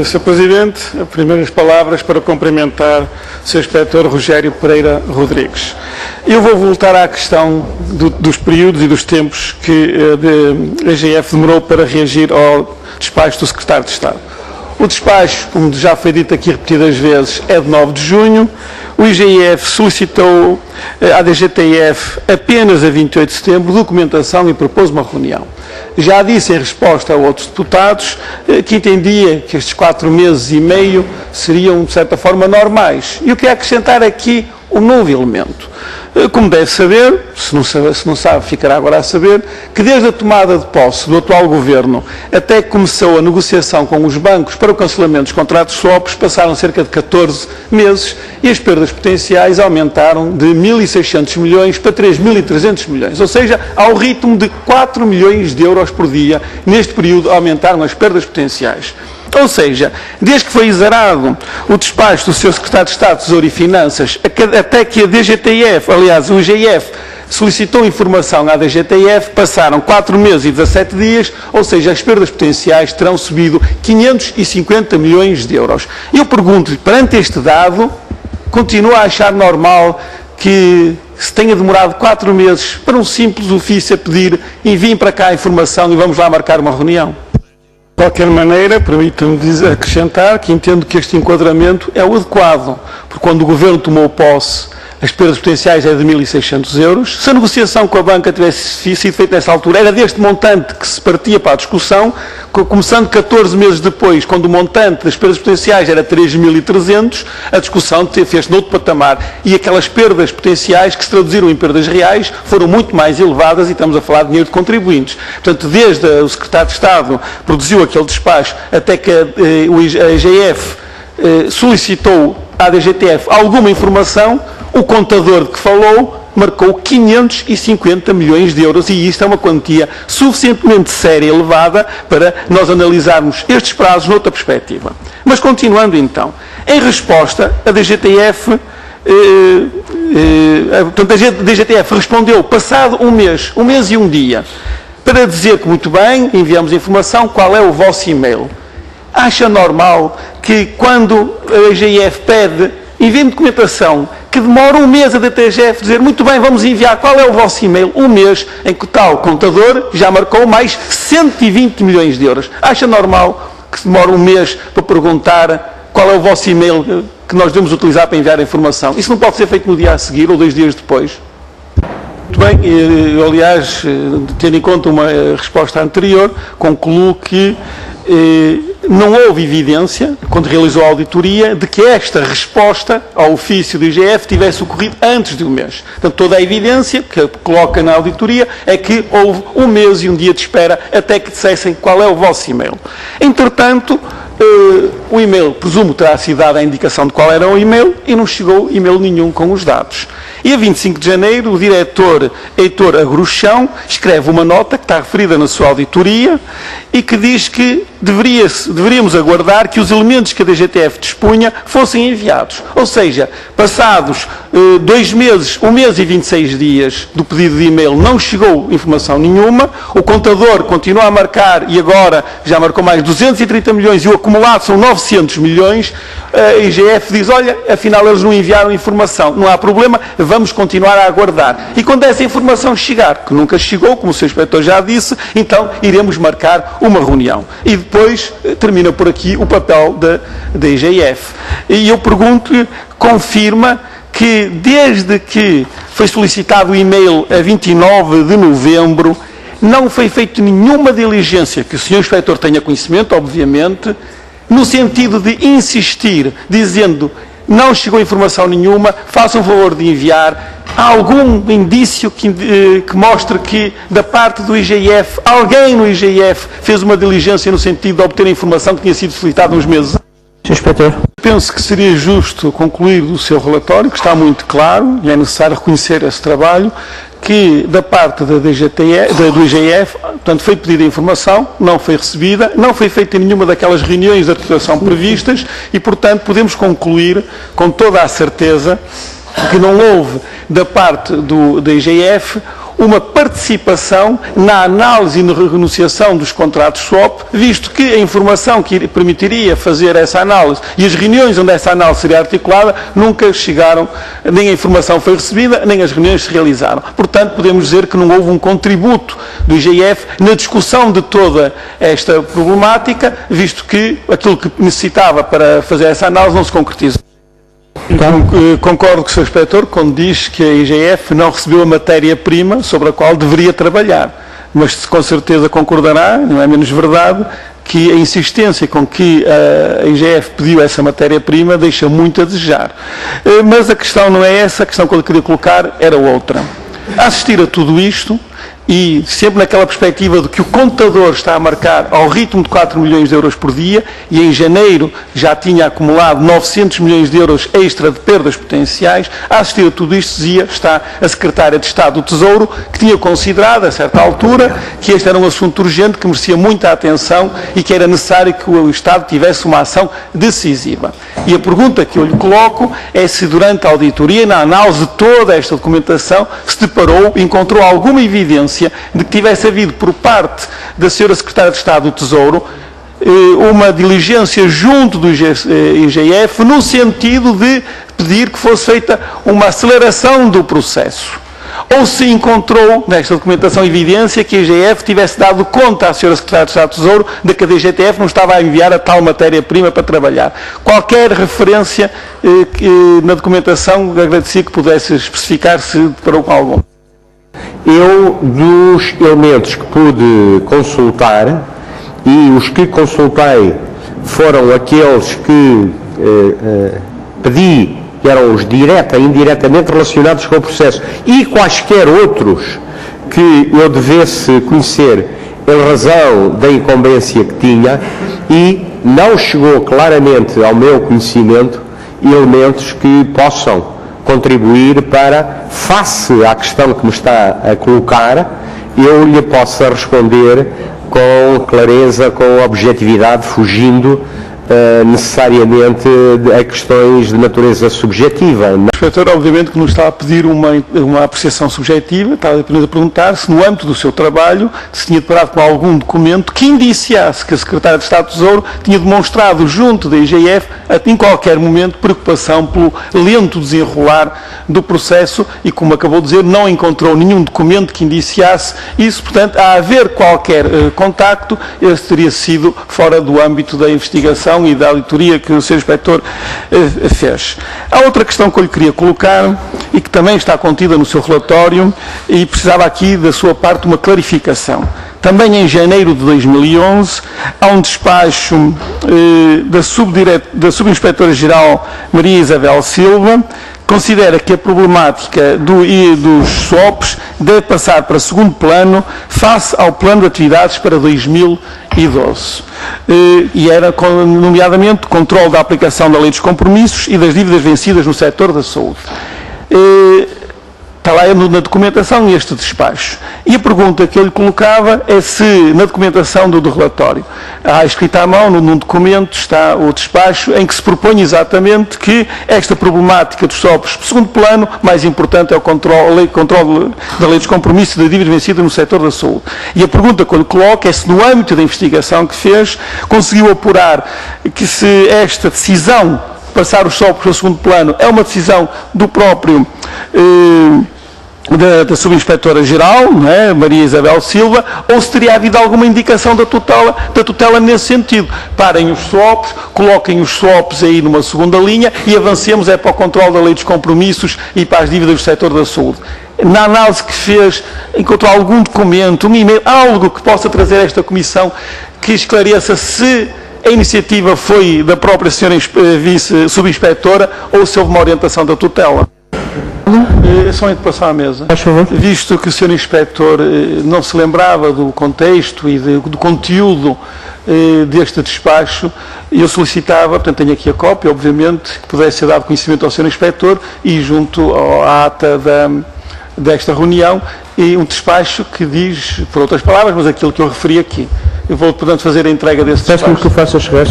Sr. Presidente, as primeiras palavras para cumprimentar o Sr. Inspetor Rogério Pereira Rodrigues. Eu vou voltar à questão dos períodos e dos tempos que a IGF demorou para reagir ao despacho do Secretário de Estado. O despacho, como já foi dito aqui repetidas vezes, é de 9 de junho. O IGF solicitou à DGTF apenas a 28 de setembro documentação e propôs uma reunião. Já disse em resposta a outros deputados que entendia que estes 4 meses e meio seriam, de certa forma, normais. E eu quero acrescentar aqui um novo elemento. Como deve saber, se não sabe, ficará agora a saber, que desde a tomada de posse do atual Governo até que começou a negociação com os bancos para o cancelamento dos contratos swaps, passaram cerca de 14 meses e as perdas potenciais aumentaram de 1.600 milhões para 3.300 milhões. Ou seja, ao ritmo de 4 milhões de euros por dia, neste período aumentaram as perdas potenciais. Ou seja, desde que foi exarado o despacho do Sr. Secretário de Estado de Tesouro e Finanças, até que a DGTF, aliás, o IGF, solicitou informação à DGTF, passaram 4 meses e 17 dias, ou seja, as perdas potenciais terão subido 550 milhões de euros. Eu pergunto-lhe, perante este dado, continua a achar normal que se tenha demorado 4 meses para um simples ofício a pedir enviem para cá a informação e vamos lá marcar uma reunião? De qualquer maneira, permita-me acrescentar que entendo que este enquadramento é o adequado, porque quando o Governo tomou posse, as perdas potenciais eram de 1.600 euros. Se a negociação com a banca tivesse sido feita nessa altura, era deste montante que se partia para a discussão, começando 14 meses depois, quando o montante das perdas potenciais era 3.300, a discussão fez-se noutro patamar. E aquelas perdas potenciais que se traduziram em perdas reais foram muito mais elevadas e estamos a falar de dinheiro de contribuintes. Portanto, desde o Secretário de Estado produziu aquele despacho até que a IGF solicitou à DGTF alguma informação, o contador de que falou marcou 550 milhões de euros e isto é uma quantia suficientemente séria e elevada para nós analisarmos estes prazos noutra perspectiva. Mas continuando então, em resposta, a DGTF, a DGTF respondeu passado um mês e um dia, para dizer que muito bem, enviamos informação, qual é o vosso e-mail? Acha normal que quando a IGF pede enviem documentação, que demora um mês a DGTF dizer, muito bem, vamos enviar, qual é o vosso e-mail? Um mês em que o tal contador já marcou mais 120 milhões de euros. Acha normal que demora um mês para perguntar qual é o vosso e-mail que nós devemos utilizar para enviar a informação? Isso não pode ser feito no dia a seguir ou 2 dias depois? Muito bem, eu, aliás, tendo em conta uma resposta anterior, concluo que não houve evidência, quando realizou a auditoria, de que esta resposta ao ofício do IGF tivesse ocorrido antes de um mês. Portanto, toda a evidência que coloca na auditoria é que houve um mês e um dia de espera até que dissessem qual é o vosso e-mail. Entretanto, o e-mail, presumo, terá sido dada a indicação de qual era o e-mail e não chegou e-mail nenhum com os dados. E a 25 de janeiro, o diretor Heitor Agruchão escreve uma nota que está referida na sua auditoria e que diz que deveríamos aguardar que os elementos que a DGTF dispunha fossem enviados. Ou seja, passados 2 meses, 1 mês e 26 dias do pedido de e-mail, não chegou informação nenhuma, o contador continua a marcar e agora já marcou mais 230 milhões e o acumulado são 900 milhões, a IGF diz, olha, afinal eles não enviaram informação, não há problema, vamos continuar a aguardar. E quando essa informação chegar, que nunca chegou, como o Sr. Inspetor já disse, então iremos marcar uma reunião. E depois termina por aqui o papel da IGF. E eu pergunto-lhe, confirma que desde que foi solicitado o e-mail a 29 de novembro, não foi feita nenhuma diligência, que o Sr. Inspetor tenha conhecimento, obviamente, no sentido de insistir, dizendo não chegou informação nenhuma, façam o favor de enviar. Há algum indício que mostre que, da parte do IGF, alguém no IGF fez uma diligência no sentido de obter a informação que tinha sido solicitada uns meses? Sr. Inspetor. Penso que seria justo concluir o seu relatório, que está muito claro, e é necessário reconhecer esse trabalho, que da parte da do IGF, portanto, foi pedida a informação, não foi recebida, não foi feita nenhuma daquelas reuniões de articulação previstas e, portanto, podemos concluir com toda a certeza que não houve da parte da IGF uma participação na análise e na renegociação dos contratos swap, visto que a informação que permitiria fazer essa análise e as reuniões onde essa análise seria articulada nunca chegaram, nem a informação foi recebida, nem as reuniões se realizaram. Portanto, podemos dizer que não houve um contributo do IGF na discussão de toda esta problemática, visto que aquilo que necessitava para fazer essa análise não se concretizou. Concordo com o Sr. Inspetor quando diz que a IGF não recebeu a matéria-prima sobre a qual deveria trabalhar, mas com certeza concordará, não é menos verdade, que a insistência com que a IGF pediu essa matéria-prima deixa muito a desejar. Mas a questão não é essa, a questão que eu lhe queria colocar era outra. A assistir a tudo isto, e sempre naquela perspectiva de que o contador está a marcar ao ritmo de 4 milhões de euros por dia e em janeiro já tinha acumulado 900 milhões de euros extra de perdas potenciais, a assistir a tudo isto está a Secretária de Estado do Tesouro, que tinha considerado a certa altura que este era um assunto urgente que merecia muita atenção e que era necessário que o Estado tivesse uma ação decisiva. E a pergunta que eu lhe coloco é se durante a auditoria, na análise de toda esta documentação, se deparou, encontrou alguma evidência de que tivesse havido por parte da Sra. Secretária de Estado do Tesouro uma diligência junto do IGF no sentido de pedir que fosse feita uma aceleração do processo. Ou se encontrou nesta documentação evidência que a IGF tivesse dado conta à Sra. Secretária de Estado do Tesouro de que a DGTF não estava a enviar a tal matéria-prima para trabalhar. Qualquer referência na documentação, agradecia que pudesse especificar se deparou com algum. Eu, dos elementos que pude consultar, e os que consultei foram aqueles que pedi, que eram os direta e indiretamente relacionados com o processo, e quaisquer outros que eu devesse conhecer em razão da incumbência que tinha, e não chegou claramente ao meu conhecimento elementos que possam contribuir para, face à questão que me está a colocar, eu lhe possa responder com clareza, com objetividade, fugindo necessariamente a questões de natureza subjetiva. O inspetor, obviamente, que não está a pedir uma apreciação subjetiva, está apenas a perguntar se, no âmbito do seu trabalho, se tinha deparado com algum documento que indiciasse que a Secretária de Estado do Tesouro tinha demonstrado junto da IGF, em qualquer momento, preocupação pelo lento desenrolar do processo e, como acabou de dizer, não encontrou nenhum documento que indiciasse isso. Portanto, a haver qualquer contacto, esse teria sido fora do âmbito da investigação e da auditoria que o Sr. Inspetor fez. Há outra questão que eu lhe queria colocar e que também está contida no seu relatório e precisava aqui da sua parte uma clarificação. Também em janeiro de 2011 há um despacho da Subinspetora-Geral Maria Isabel Silva, considera que a problemática dos SWOPs deve passar para segundo plano face ao plano de atividades para 2012. E era, nomeadamente, controle da aplicação da lei dos compromissos e das dívidas vencidas no setor da saúde. Está lá na documentação este despacho. E a pergunta que eu lhe colocava é se, na documentação do relatório, há escrita à mão, num documento, está o despacho, em que se propõe exatamente que esta problemática dos SWOPs, segundo plano, mais importante é o controle da lei dos compromissos e da dívida vencida no setor da saúde. E a pergunta que eu lhe coloco é se, no âmbito da investigação que fez, conseguiu apurar que se esta decisão passar os SWOPs para o segundo plano é uma decisão do próprio da Subinspetora-Geral, Maria Isabel Silva, ou se teria havido alguma indicação da tutela nesse sentido. Parem os SWOPs, coloquem os SWOPs aí numa segunda linha e avancemos para o controle da lei dos compromissos e para as dívidas do setor da saúde. Na análise que fez, encontrou algum documento, um e-mail, algo que possa trazer a esta Comissão que esclareça se a iniciativa foi da própria senhora Subinspetora ou se houve uma orientação da tutela? É só a passar à mesa. Visto que o Sr. Inspetor não se lembrava do contexto e do conteúdo deste despacho, eu solicitava, portanto tenho aqui a cópia, obviamente, que pudesse ser dado conhecimento ao Sr. Inspetor e junto à ata desta reunião, e um despacho que diz, por outras palavras, mas aquilo que eu referi aqui. Eu vou, portanto, fazer a entrega desse despacho. Peço-me que o faça chegar.